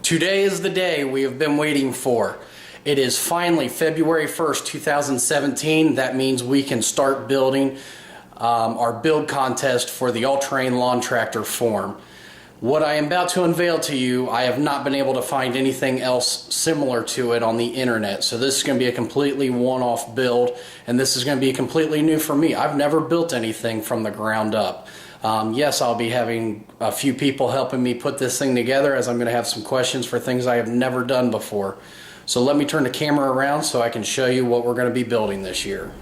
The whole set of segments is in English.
Today is the day we have been waiting for. It is finally February 1st, 2017. That means we can start building our build contest for the all-terrain lawn tractor form. What I am about to unveil to you, I have not been able to find anything else similar to it on the internet. So this is going to be a completely one-off build, and this is going to be completely new for me. I've never built anything from the ground up. Yes, I'll be having a few people helping me put this thing together, as I'm going to have some questions for things I have never done before. So let me turn the camera around so I can show you what we're going to be building this year.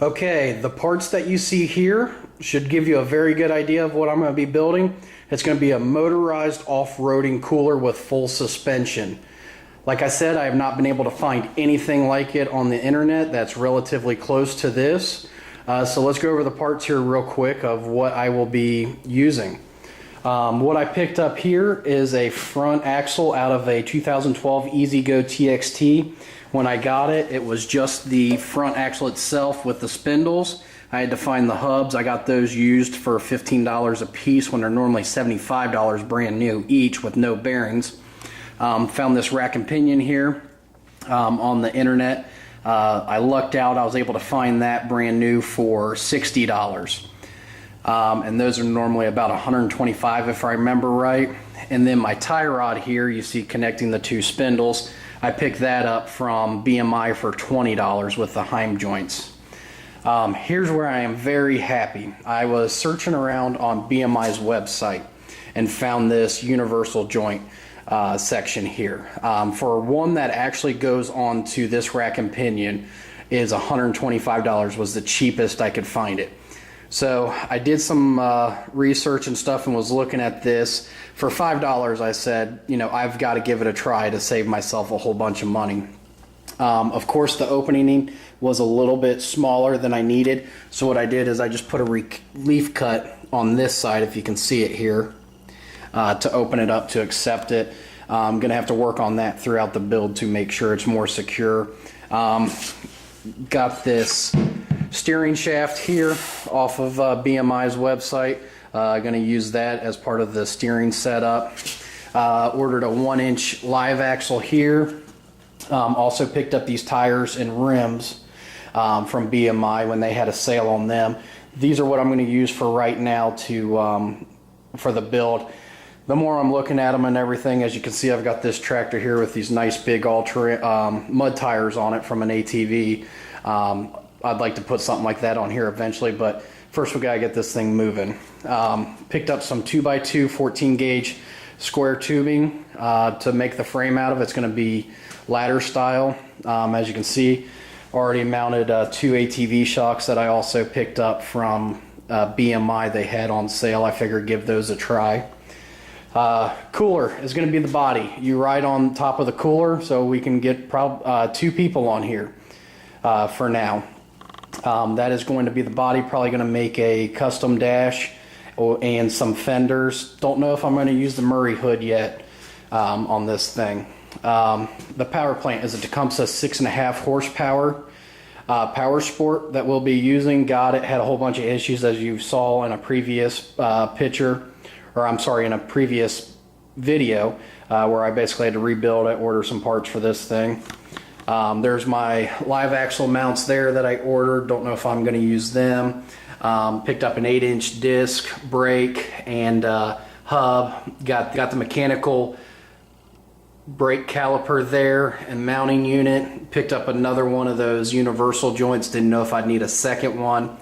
Okay, the parts that you see here should give you a very good idea of what I'm going to be building. It's going to be a motorized off-roading cooler with full suspension. Like I said, I have not been able to find anything like it on the internet that's relatively close to this. So let's go over the parts here real quick of what I will be using. What I picked up here is a front axle out of a 2012 E-Z-Go TXT. When I got it, it was just the front axle itself with the spindles. I had to find the hubs. I got those used for $15 a piece when they're normally $75 brand new each with no bearings. Found this rack and pinion here on the internet. I lucked out. I was able to find that brand new for $60. And those are normally about $125 if I remember right. And then my tie rod here, you see connecting the two spindles, I picked that up from BMI for $20 with the Heim joints. Here's where I am very happy. I was searching around on BMI's website and found this universal joint section here. For one that actually goes on to this rack and pinion is $125, was the cheapest I could find it. So I did some research and stuff and was looking at this. For $5 I said, you know, I've got to give it a try to save myself a whole bunch of money. Of course the opening was a little bit smaller than I needed, so what I did is I just put a relief cut on this side, if you can see it here, to open it up to accept it. I'm going to have to work on that throughout the build to make sure it's more secure. Got this steering shaft here off of BMI's website. Going to use that as part of the steering setup. Ordered a 1-inch live axle here. Also picked up these tires and rims from BMI when they had a sale on them. These are what I'm going to use for right now to for the build. The more I'm looking at them and everything, as you can see, I've got this tractor here with these nice big mud tires on it from an ATV. I'd like to put something like that on here eventually, but first we gotta get this thing moving. Picked up some 2x2 14 gauge square tubing to make the frame out of. It's gonna be ladder style. As you can see, already mounted 2 ATV shocks that I also picked up from BMI. They had on sale. I figured give those a try. Cooler is going to be the body. You ride on top of the cooler, so we can get 2 people on here for now. That is going to be the body. Probably going to make a custom dash and some fenders. Don't know if I'm going to use the Murray hood yet on this thing. The power plant is a Tecumseh 6.5 horsepower Power Sport that we'll be using. Got it. Had a whole bunch of issues, as you saw in a previous in a previous video where I basically had to rebuild it, order some parts for this thing. There's my live axle mounts there that I ordered. Don't know if I'm going to use them. Picked up an 8-inch disc, brake, and hub. Got the mechanical brake caliper there and mounting unit. Picked up another one of those universal joints. Didn't know if I'd need a second one.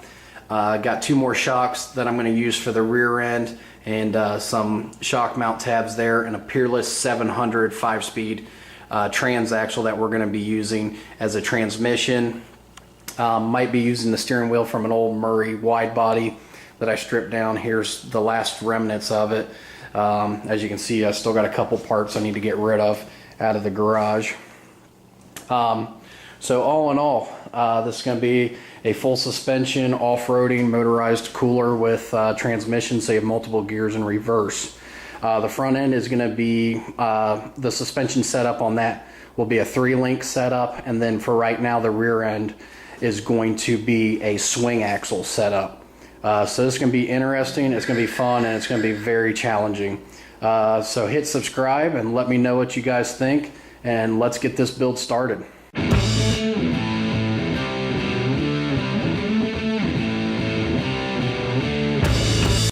Got 2 more shocks that I'm going to use for the rear end, and some shock mount tabs there, and a Peerless 700 5-speed transaxle that we're going to be using as a transmission. Might be using the steering wheel from an old Murray wide body that I stripped down. Here's the last remnants of it. As you can see, I still got a couple parts I need to get rid of out of the garage. So all in all, this is going to be a full suspension off-roading motorized cooler with transmission, so you have multiple gears in reverse. The front end is going to be the suspension setup on that will be a 3-link setup, and then for right now the rear end is going to be a swing axle setup. So this is going to be interesting, it's going to be fun, and it's going to be very challenging. So hit subscribe and let me know what you guys think, and let's get this build started.